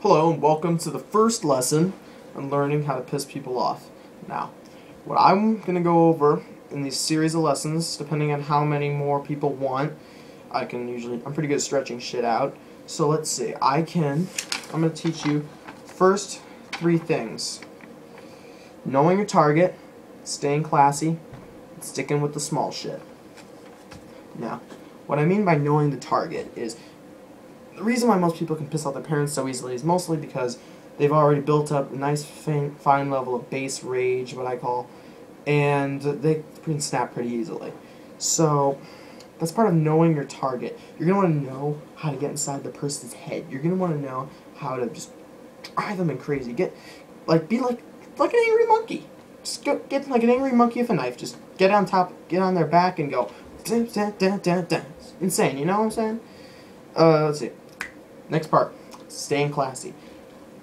Hello and welcome to the first lesson on learning how to piss people off. Now, what I'm going to go over in these series of lessons, depending on how many more people want, I'm pretty good at stretching shit out. So let's see, I'm going to teach you first three things. Knowing your target, staying classy, and sticking with the small shit. Now, what I mean by knowing the target is the reason why most people can piss off their parents so easily is mostly because they've already built up a nice fine level of base rage, what I call, and they can snap pretty easily. So that's part of knowing your target. You're going to want to know how to get inside the person's head. You're going to want to know how to just drive them crazy. Be like an angry monkey. Just get like an angry monkey with a knife. Just get on their back and go insane. You know what I'm saying? Let's see. Next part, staying classy.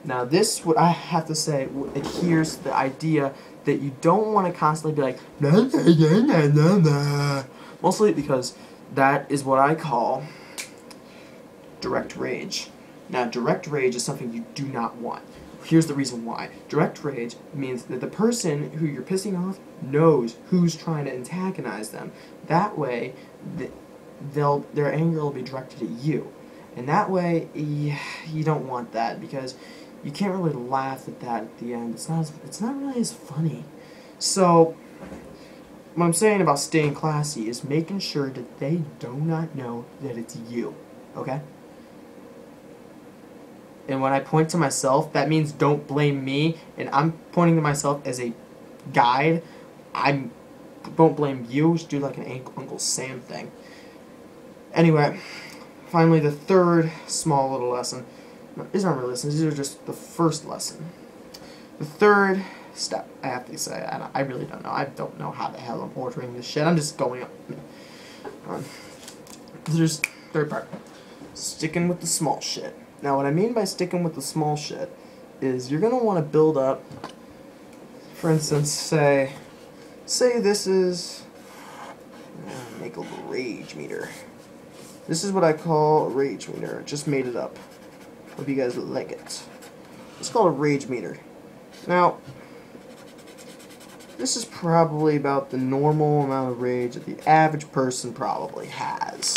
Now this, what I have to say, adheres to the idea that you don't want to constantly be like, nah, nah, nah, nah, nah. Mostly because that is what I call direct rage. Now direct rage is something you do not want. Here's the reason why. Direct rage means that the person who you're pissing off knows who's trying to antagonize them. That way, their anger will be directed at you. And that way, you don't want that, because you can't really laugh at that at the end. It's not really as funny. So, what I'm saying about staying classy is making sure that they do not know that it's you. Okay? And when I point to myself, that means don't blame me, and I'm pointing to myself as a guide. I don't blame you. Just do like an Uncle Sam thing. Anyway, finally, the third small little lesson. No, these aren't really lessons. These are just the first lesson. The third step, I have to say, I really don't know. I don't know how the hell I'm ordering this shit. I'm just going up. There's third part. Sticking with the small shit. Now, what I mean by sticking with the small shit is you're going to want to build up, for instance, say this is, make a little rage meter. This is what I call a rage meter. I just made it up. Hope you guys like it. It's called a rage meter. Now, this is probably about the normal amount of rage that the average person probably has,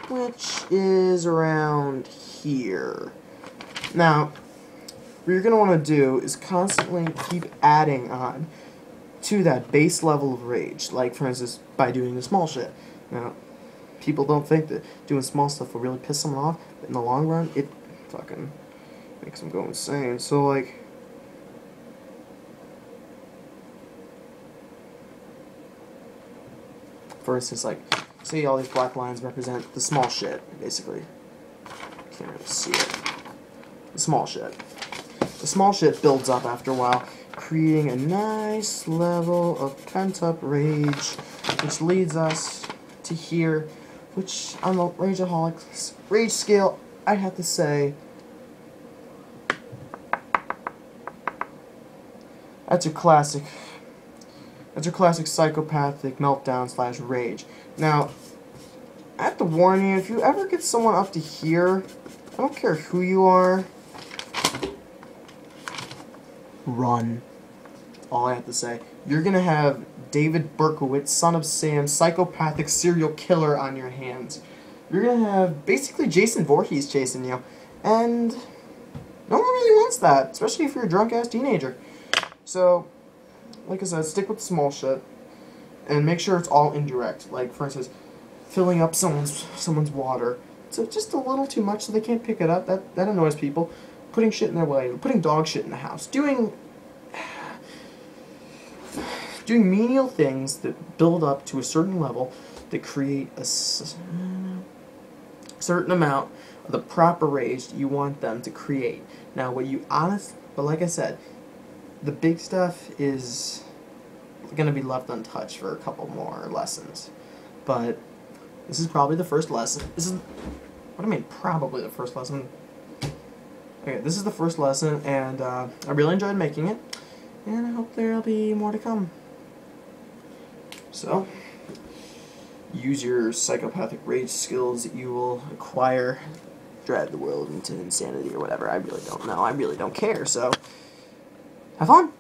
which is around here. Now, what you're going to want to do is constantly keep adding on to that base level of rage, like, for instance, by doing the small shit. Now, people don't think that doing small stuff will really piss someone off, but in the long run, it fucking makes them go insane. So, like, for instance, like, see all these black lines represent the small shit, basically. Can't really see it. The small shit. The small shit builds up after a while, creating a nice level of pent-up rage, which leads us to here, which on the Rageaholics rage scale, I have to say, that's your classic psychopathic meltdown / rage. Now, I have to warn you, if you ever get someone up to here, I don't care who you are, run. All I have to say. You're gonna have David Berkowitz, son of Sam, psychopathic serial killer on your hands. You're gonna have basically Jason Voorhees chasing you. And no one really wants that, especially if you're a drunk-ass teenager. So, like I said, stick with the small shit. And make sure it's all indirect. Like, for instance, filling up someone's water. So just a little too much so they can't pick it up. That annoys people. Putting shit in their way. Putting dog shit in the house. Doing menial things that build up to a certain level that create a certain amount of the proper rage that you want them to create. Now, but like I said, the big stuff is going to be left untouched for a couple more lessons. But this is probably the first lesson. What do I mean, probably the first lesson? Okay, this is the first lesson, and I really enjoyed making it, and I hope there'll be more to come. So, use your psychopathic rage skills that you will acquire drive the world into insanity or whatever. I really don't know. I really don't care. So, have fun.